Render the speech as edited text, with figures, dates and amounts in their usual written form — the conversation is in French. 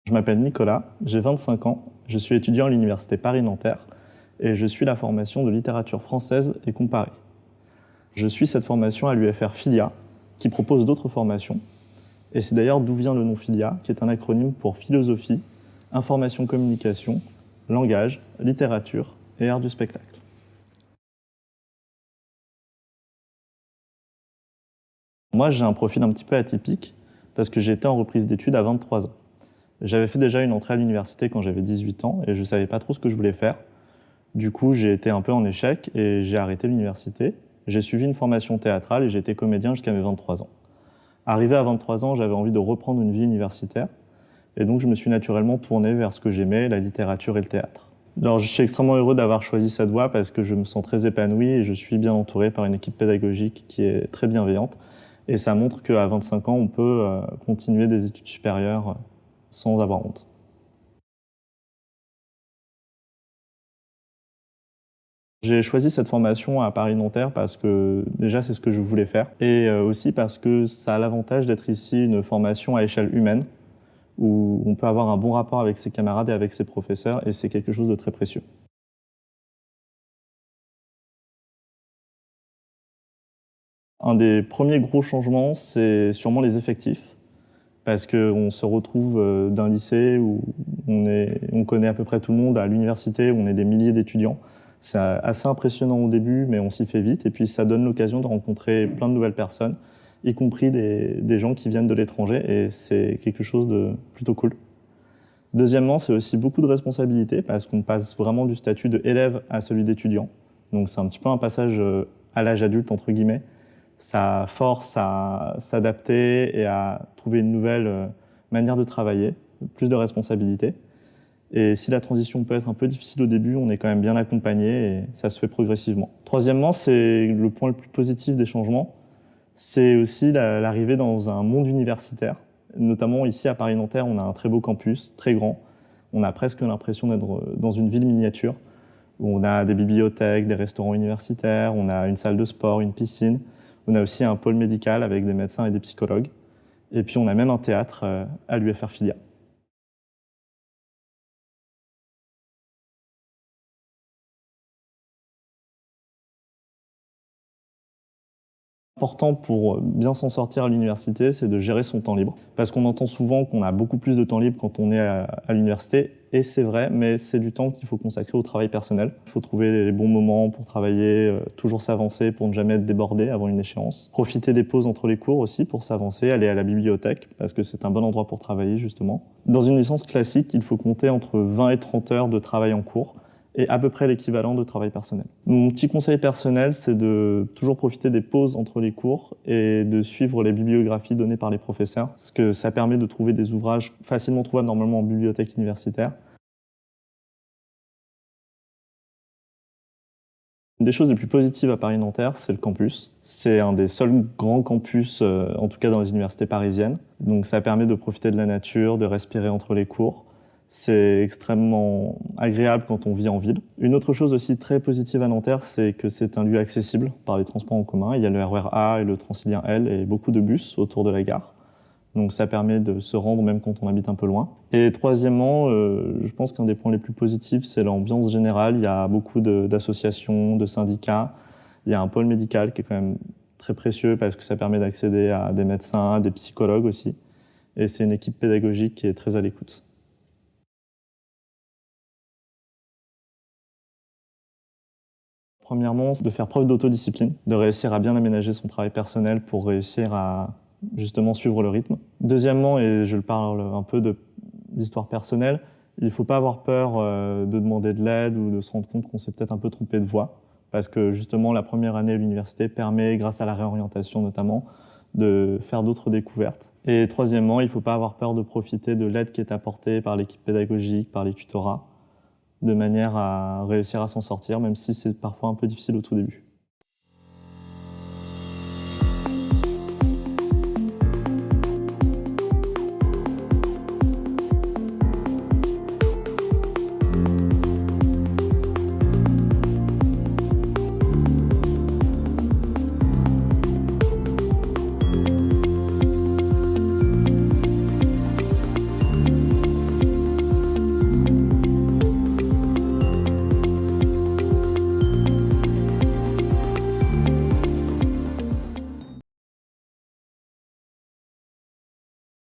Je m'appelle Nicolas, j'ai 25 ans, je suis étudiant à l'université Paris-Nanterre et je suis la formation de littérature française et comparée. Je suis cette formation à l'UFR Filia, qui propose d'autres formations, et c'est d'ailleurs d'où vient le nom Filia, qui est un acronyme pour philosophie, information communication, langage, littérature et art du spectacle. Moi, j'ai un profil un petit peu atypique, parce que j'ai été en reprise d'études à 23 ans. J'avais fait déjà une entrée à l'université quand j'avais 18 ans, et je ne savais pas trop ce que je voulais faire. Du coup, j'ai été un peu en échec et j'ai arrêté l'université. J'ai suivi une formation théâtrale et j'ai été comédien jusqu'à mes 23 ans. Arrivé à 23 ans, j'avais envie de reprendre une vie universitaire et donc je me suis naturellement tourné vers ce que j'aimais, la littérature et le théâtre. Alors, je suis extrêmement heureux d'avoir choisi cette voie parce que je me sens très épanoui et je suis bien entouré par une équipe pédagogique qui est très bienveillante. Et ça montre qu'à 25 ans, on peut continuer des études supérieures sans avoir honte. J'ai choisi cette formation à Paris-Nanterre parce que déjà c'est ce que je voulais faire et aussi parce que ça a l'avantage d'être ici une formation à échelle humaine où on peut avoir un bon rapport avec ses camarades et avec ses professeurs et c'est quelque chose de très précieux. Un des premiers gros changements, c'est sûrement les effectifs parce qu'on se retrouve d'un lycée où on connaît à peu près tout le monde, à l'université où on est des milliers d'étudiants. C'est assez impressionnant au début, mais on s'y fait vite. Et puis ça donne l'occasion de rencontrer plein de nouvelles personnes, y compris des gens qui viennent de l'étranger. Et c'est quelque chose de plutôt cool. Deuxièmement, c'est aussi beaucoup de responsabilités parce qu'on passe vraiment du statut d'élève à celui d'étudiant. Donc c'est un petit peu un passage à l'âge adulte, entre guillemets. Ça force à s'adapter et à trouver une nouvelle manière de travailler, plus de responsabilités. Et si la transition peut être un peu difficile au début, on est quand même bien accompagné et ça se fait progressivement. Troisièmement, c'est le point le plus positif des changements, c'est aussi l'arrivée dans un monde universitaire. Notamment ici à Paris-Nanterre, on a un très beau campus, très grand. On a presque l'impression d'être dans une ville miniature, où on a des bibliothèques, des restaurants universitaires, on a une salle de sport, une piscine. On a aussi un pôle médical avec des médecins et des psychologues. Et puis on a même un théâtre à l'UFR Filia. Important pour bien s'en sortir à l'université, c'est de gérer son temps libre. Parce qu'on entend souvent qu'on a beaucoup plus de temps libre quand on est à l'université, et c'est vrai, mais c'est du temps qu'il faut consacrer au travail personnel. Il faut trouver les bons moments pour travailler, toujours s'avancer pour ne jamais être débordé avant une échéance. Profiter des pauses entre les cours aussi pour s'avancer, aller à la bibliothèque, parce que c'est un bon endroit pour travailler justement. Dans une licence classique, il faut compter entre 20 et 30 heures de travail en cours, et à peu près l'équivalent de travail personnel. Mon petit conseil personnel, c'est de toujours profiter des pauses entre les cours et de suivre les bibliographies données par les professeurs, parce que ça permet de trouver des ouvrages facilement trouvables normalement en bibliothèque universitaire. Une des choses les plus positives à Paris-Nanterre, c'est le campus. C'est un des seuls grands campus, en tout cas dans les universités parisiennes. Donc ça permet de profiter de la nature, de respirer entre les cours. C'est extrêmement agréable quand on vit en ville. Une autre chose aussi très positive à Nanterre, c'est que c'est un lieu accessible par les transports en commun. Il y a le RER A et le Transilien L et beaucoup de bus autour de la gare. Donc ça permet de se rendre même quand on habite un peu loin. Et troisièmement, je pense qu'un des points les plus positifs, c'est l'ambiance générale. Il y a beaucoup d'associations, de syndicats. Il y a un pôle médical qui est quand même très précieux parce que ça permet d'accéder à des médecins, à des psychologues aussi. Et c'est une équipe pédagogique qui est très à l'écoute. Premièrement, c'est de faire preuve d'autodiscipline, de réussir à bien aménager son travail personnel pour réussir à justement suivre le rythme. Deuxièmement, et je le parle un peu d'histoire personnelle, il ne faut pas avoir peur de demander de l'aide ou de se rendre compte qu'on s'est peut-être un peu trompé de voie, parce que justement la première année à l'université permet, grâce à la réorientation notamment, de faire d'autres découvertes. Et troisièmement, il ne faut pas avoir peur de profiter de l'aide qui est apportée par l'équipe pédagogique, par les tutorats, de manière à réussir à s'en sortir, même si c'est parfois un peu difficile au tout début.